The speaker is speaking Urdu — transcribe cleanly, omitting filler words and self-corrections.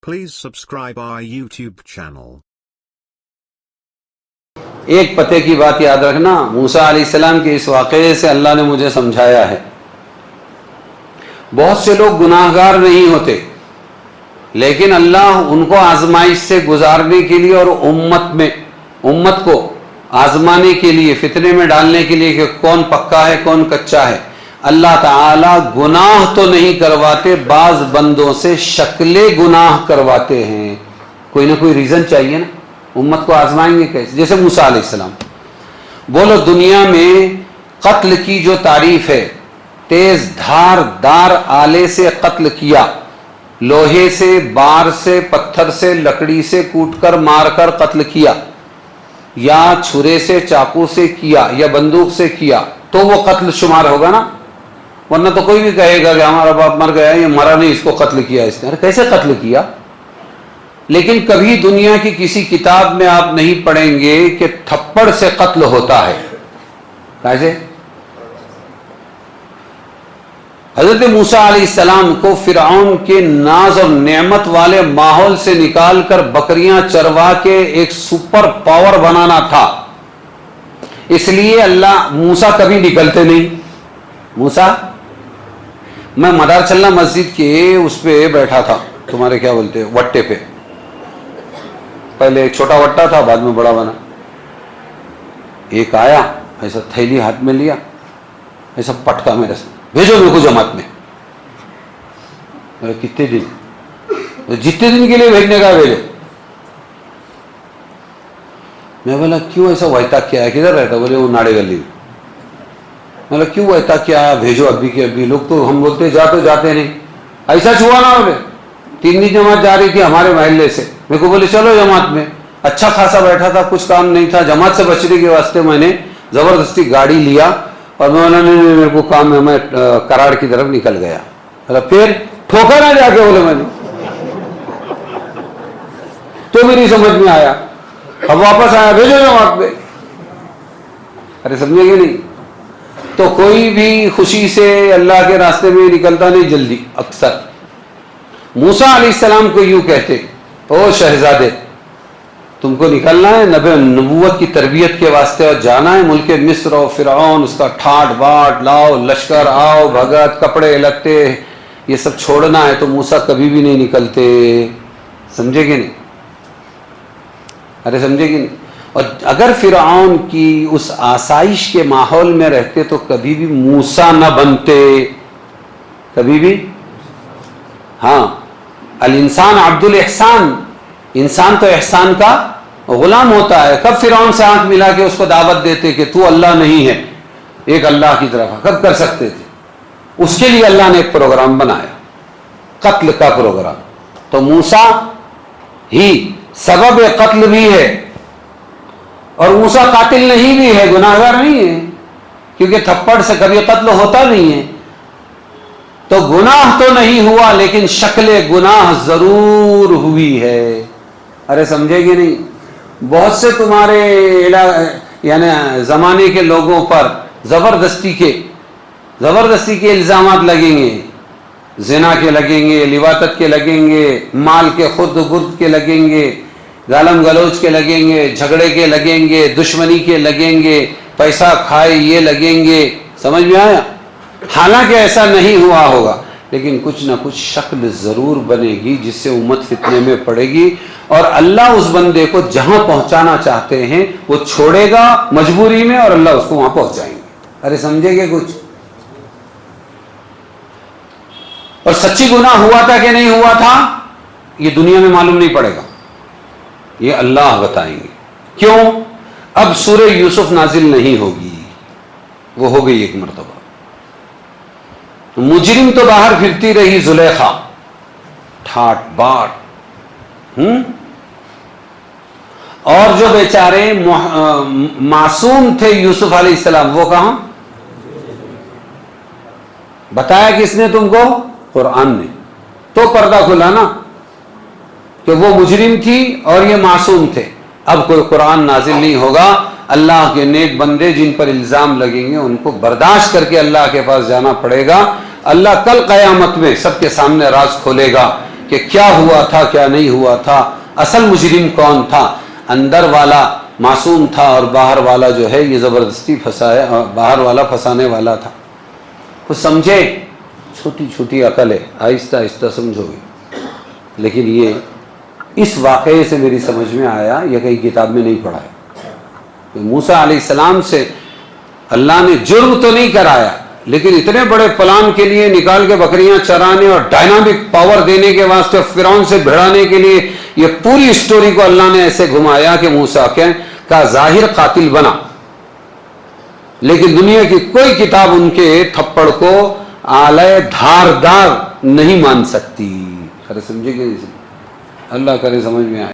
Please subscribe our YouTube channel. ایک پتے کی بات یاد رکھنا، موسیٰ علیہ السلام کے اس واقعے سے اللہ نے مجھے سمجھایا ہے، بہت سے لوگ گناہگار نہیں ہوتے لیکن اللہ ان کو آزمائش سے گزارنے کے لیے اور امت کو آزمانے کے لیے، فتنے میں ڈالنے کے لیے کہ کون پکا ہے کون کچا ہے، اللہ تعالیٰ گناہ تو نہیں کرواتے، بعض بندوں سے شکل گناہ کرواتے ہیں۔ کوئی نہ کوئی ریزن چاہیے نا، امت کو آزمائیں گے کیسے؟ جیسے موسیٰ علیہ السلام، بولو دنیا میں قتل کی جو تعریف ہے، تیز دھار آلے سے قتل کیا، لوہے سے، بار سے، پتھر سے، لکڑی سے کوٹ کر مار کر قتل کیا، یا چھرے سے، چاقو سے کیا، یا بندوق سے کیا، تو وہ قتل شمار ہوگا نا، ورنہ تو کوئی بھی کہے گا کہ ہمارا باپ مر گیا، یہ مرا نہیں، اس کو قتل کیا اس نے۔ کیسے قتل کیا؟ لیکن کبھی دنیا کی کسی کتاب میں آپ نہیں پڑھیں گے کہ تھپڑ سے قتل ہوتا ہے۔ کیسے؟ حضرت موسیٰ علیہ السلام کو فرعون کے ناز اور نعمت والے ماحول سے نکال کر بکریاں چروا کے ایک سپر پاور بنانا تھا، اس لیے اللہ موسیٰ کبھی نکلتے نہیں۔ موسیٰ، میں مدار چلنا مسجد کے اس پہ بیٹھا تھا، تمہارے کیا بولتے ہیں، وٹے پہ، پہلے ایک چھوٹا وٹا تھا، بعد میں بڑا بنا۔ ایک آیا، ایسا تھیلی ہاتھ میں لیا، ایسا پٹکا میرے سے، بھیجو میرے کو جماعت میں۔ کتنے دن؟ جتنے دن کے لیے بھیجنے کا بھیجو۔ میں بولا کیوں ایسا وحتا کیا ہے؟ کدھر رہتا؟ بولے وہ ناڑے گلی میں۔ میں بولا کیوں وحتا کیا ہے؟ بھیجو ابھی کے ابھی۔ لوگ تو ہم بولتے جاتے نہیں، ایسا چھوا نہ بولے۔ 3 دن جماعت جا رہی تھی ہمارے محلے سے، میرے کو بولے چلو جماعت میں، اچھا خاصا بیٹھا تھا، کچھ کام نہیں تھا، جماعت سے بچنے کے واسطے میں نے زبردستی گاڑی لیا اور میں بولا نہیں میرے کو کام ہے، میں کراڑ کی طرف نکل گیا۔ پھر ٹھوکا نہ جا کے، بولے میں نے، تو میری سمجھ میں آیا، اب واپس آیا، بھیجو جماعت میں۔ ارے سمجھے گے نہیں؟ تو کوئی بھی خوشی سے اللہ کے راستے میں نکلتا نہیں جلدی اکثر۔ موسیٰ علیہ السلام کو یوں کہتے، او شہزادے، تم کو نکلنا ہے نبوت کی تربیت کے واسطے اور جانا ہے ملک مصر اور فرعون، اس کا ٹھاٹ باٹ، لاؤ لشکر، آؤ بھگت، کپڑے لگتے، یہ سب چھوڑنا ہے، تو موسیٰ کبھی بھی نہیں نکلتے۔ سمجھے کہ نہیں؟ ارے سمجھے کہ نہیں؟ اور اگر فرعون کی اس آسائش کے ماحول میں رہتے تو کبھی بھی موسیٰ نہ بنتے، کبھی بھی۔ ہاں، الانسان عبد الاحسان، انسان تو احسان کا غلام ہوتا ہے۔ کب فرعون سے آنکھ ملا کے اس کو دعوت دیتے کہ تو اللہ نہیں ہے، ایک اللہ کی طرف، کب کر سکتے تھے؟ اس کے لیے اللہ نے ایک پروگرام بنایا، قتل کا پروگرام۔ تو موسیٰ ہی سبب قتل بھی ہے، اور موسیٰ قاتل نہیں بھی ہے، گناہگار نہیں ہے، کیونکہ تھپڑ سے کبھی قتل ہوتا نہیں ہے۔ تو گناہ تو نہیں ہوا لیکن شکل گناہ ضرور ہوئی ہے۔ ارے سمجھے گی نہیں؟ بہت سے تمہارے یعنی زمانے کے لوگوں پر زبردستی کے الزامات لگیں گے، زنا کے لگیں گے، لواطت کے لگیں گے، مال کے خرد برد کے لگیں گے، گالم گلوچ کے لگیں گے، جھگڑے کے لگیں گے، دشمنی کے لگیں گے، پیسہ کھائے یہ لگیں گے۔ سمجھ میں آیا؟ حالانکہ ایسا نہیں ہوا ہوگا، لیکن کچھ نہ کچھ شکل ضرور بنے گی جس سے امت فتنے میں پڑے گی، اور اللہ اس بندے کو جہاں پہنچانا چاہتے ہیں وہ چھوڑے گا مجبوری میں، اور اللہ اس کو وہاں پہنچائیں گے۔ ارے سمجھے گے کچھ؟ اور سچی گناہ ہوا تھا کہ نہیں ہوا تھا یہ دنیا میں معلوم نہیں پڑے گا، یہ اللہ بتائیں گے۔ کیوں؟ اب سورہ یوسف نازل نہیں ہوگی، وہ ہو گئی ایک مرتبہ۔ مجرم تو باہر پھرتی رہی زلیخا، ٹھاٹ باٹ، اور جو بیچارے معصوم تھے یوسف علیہ السلام، وہ کہاں؟ بتایا کس نے تم کو؟ قرآن نے۔ تو پردہ کھلا نا کہ وہ مجرم تھی اور یہ معصوم تھے۔ اب کوئی قرآن نازل نہیں ہوگا، اللہ کے نیک بندے جن پر الزام لگیں گے ان کو برداشت کر کے اللہ کے پاس جانا پڑے گا۔ اللہ کل قیامت میں سب کے سامنے راز کھولے گا کہ کیا ہوا تھا کیا نہیں ہوا تھا، اصل مجرم کون تھا، اندر والا معصوم تھا اور باہر والا جو ہے یہ زبردستی پھنسایا، باہر والا پھنسانے والا تھا. کچھ سمجھے؟ چھوٹی چھوٹی عقل ہے، آہستہ آہستہ سمجھو گے. لیکن یہ اس واقعے سے میری سمجھ میں آیا، یہ کہیں کتاب میں نہیں پڑھا ہے. موسیٰ علیہ السلام سے اللہ نے جرم تو نہیں کرایا، لیکن اتنے بڑے پلان کے لیے نکال کے بکریاں چرانے اور ڈائنامک پاور دینے کے واسطے فرعون سے بھڑانے کے لیے یہ پوری سٹوری کو اللہ نے ایسے گھمایا کہ موسیٰ کا ظاہر قاتل بنا، لیکن دنیا کی کوئی کتاب ان کے تھپڑ کو آلے دھاردار نہیں مان سکتی. سمجھے کہ نہیں؟ اللہ کرے سمجھ میں آئے.